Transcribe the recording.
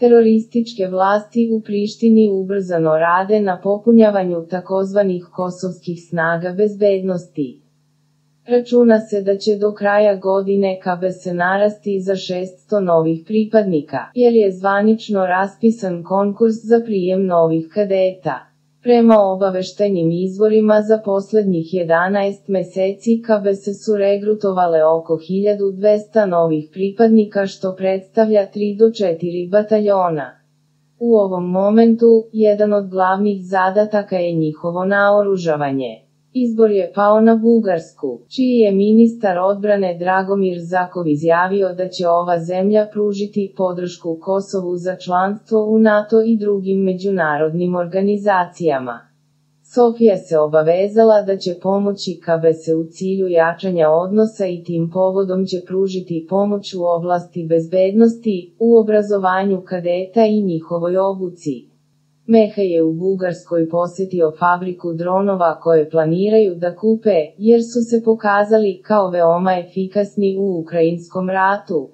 Terorističke vlasti u Prištini ubrzano rade na popunjavanju takozvanih kosovskih snaga bezbednosti. Računa se da će do kraja godine KBS narasti za 600 novih pripadnika, jer je zvanično raspisan konkurs za prijem novih kadeta. Prema obaveštajnim izvorima za poslednjih 11 meseci KBS su regrutovale oko 1200 novih pripadnika što predstavlja 3 do 4 bataljona. U ovom momentu, jedan od glavnih zadataka je njihovo naoružavanje. Izbor je pao na Bugarsku, čiji je ministar odbrane Dragomir Zakov izjavio da će ova zemlja pružiti podršku Kosovu za članstvo u NATO i drugim međunarodnim organizacijama. Sofija se obavezala da će pomoći KBS u cilju jačanja odnosa i tim povodom će pružiti pomoć u oblasti bezbednosti, u obrazovanju kadeta i njihovoj obuci. Meha je u Bugarskoj posetio fabriku dronova koje planiraju da kupe, jer su se pokazali kao veoma efikasni u ukrajinskom ratu.